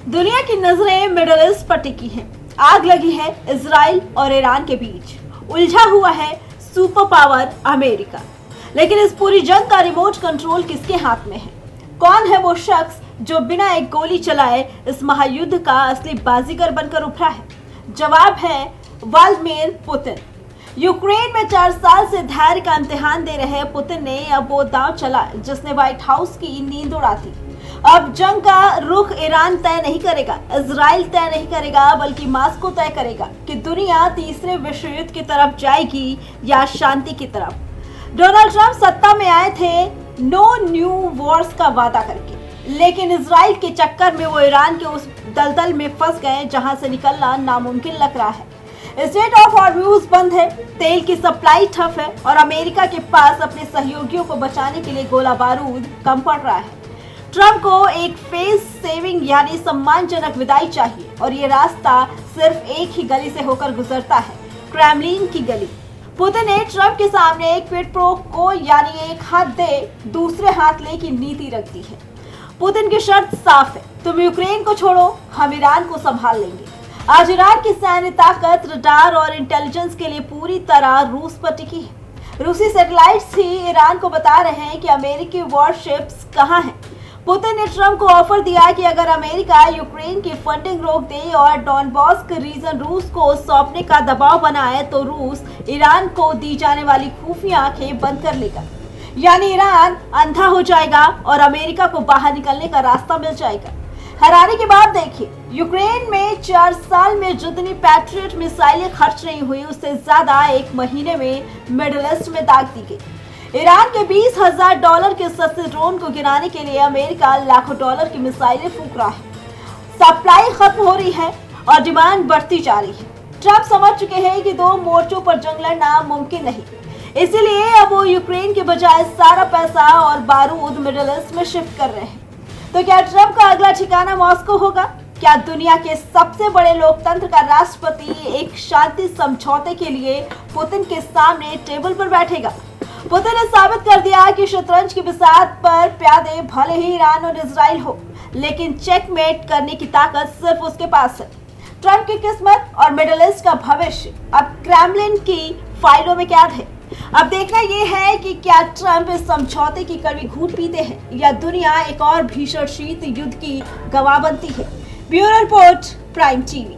दुनिया की नजरें मिडिल ईस्ट पर टिकी हैं। आग लगी है इजराइल और ईरान के बीच। उलझा हुआ है सुपर पावर अमेरिका। लेकिन इस पूरी जंग का रिमोट कंट्रोल किसके हाथ में है? कौन है वो शख्स जो बिना एक गोली चलाए इस महायुद्ध का असली बाजीगर बनकर उभरा है? जवाब है व्लादिमीर पुतिन। यूक्रेन में 4 साल से धैर्य का इम्तिहान दे रहे पुतिन ने अब वो दांव चला जिसने व्हाइट हाउस की नींद उड़ा दी। अब जंग का रुख ईरान तय नहीं करेगा, इजराइल तय नहीं करेगा, बल्कि मॉस्को तय करेगा कि दुनिया तीसरे विश्व युद्ध की तरफ जाएगी या शांति की तरफ। डोनाल्ड ट्रंप सत्ता में आए थे नो न्यू वॉर्स का वादा करके, लेकिन इजराइल के चक्कर में वो ईरान के उस दलदल में फंस गए जहां से निकलना नामुमकिन लग रहा है। स्टेट ऑफ हॉर्मूज बंद है, तेल की सप्लाई ठप है और अमेरिका के पास अपने सहयोगियों को बचाने के लिए गोला बारूद कम पड़ रहा है। ट्रंप को एक फेस सेविंग यानी सम्मानजनक विदाई चाहिए और ये रास्ता सिर्फ एक ही गली से होकर गुजरता है, क्रेमलिन की गली। पुतिन ने ट्रंप के सामने एक क्विड प्रो को यानी एक हाथ दे दूसरे हाथ ले की नीति रख दी है। पुतिन की शर्त साफ है, तुम यूक्रेन को छोड़ो, हम ईरान को संभाल लेंगे। आज ईरान की सैन्य ताकत रडार और इंटेलिजेंस के लिए पूरी तरह रूस पर टिकी है। रूसी सैटेलाइट्स ही ईरान को बता रहे हैं कि अमेरिकी वॉरशिप्स कहां हैं। पुतिन ने ट्रंप को ऑफर दिया कि अगर अमेरिका यूक्रेन की फंडिंग रोक दे और डॉनबास रीजन रूस को सौंपने का दबाव बनाए तो रूस ईरान को दी जाने वाली खुफिया आंखें बंद कर लेगा, यानी ईरान अंधा हो जाएगा और अमेरिका को बाहर निकलने का रास्ता मिल जाएगा। हैरानी की बात देखिए, यूक्रेन में 4 साल में जितनी पैट्रियट मिसाइलें खर्च नहीं हुई उससे ज्यादा एक महीने में मिडिल ईस्ट में दाग दी गई। ईरान के $20,000 के सस्ते ड्रोन को गिराने के लिए अमेरिका लाखों डॉलर की मिसाइलें फूंक रहा है। सप्लाई खत्म हो रही है और डिमांड बढ़ती जा रही है। ट्रंप समझ चुके हैं कि 2 मोर्चों पर जंग लड़ना मुमकिन नहीं, इसीलिए अब वो यूक्रेन के बजाय सारा पैसा और बारूद मिडिल ईस्ट में शिफ्ट कर रहे हैं। तो क्या ट्रंप का अगला ठिकाना मॉस्को होगा? क्या दुनिया के सबसे बड़े लोकतंत्र का राष्ट्रपति एक शांति समझौते के लिए पुतिन के सामने टेबल पर बैठेगा? पुतिन ने साबित कर दिया कि शतरंज की बिसात पर प्यादे भले ही ईरान और इजराइल हो, लेकिन चेकमेट करने की ताकत सिर्फ उसके पास है। ट्रंप की किस्मत और मिडिल ईस्ट का भविष्य अब क्रेमलिन की फाइलों में कैद है। अब देखना यह है कि क्या ट्रंप इस समझौते की कड़वी घूंट पीते हैं या दुनिया एक और भीषण शीत युद्ध की गवाह बनती है। Bureau report, prime TV.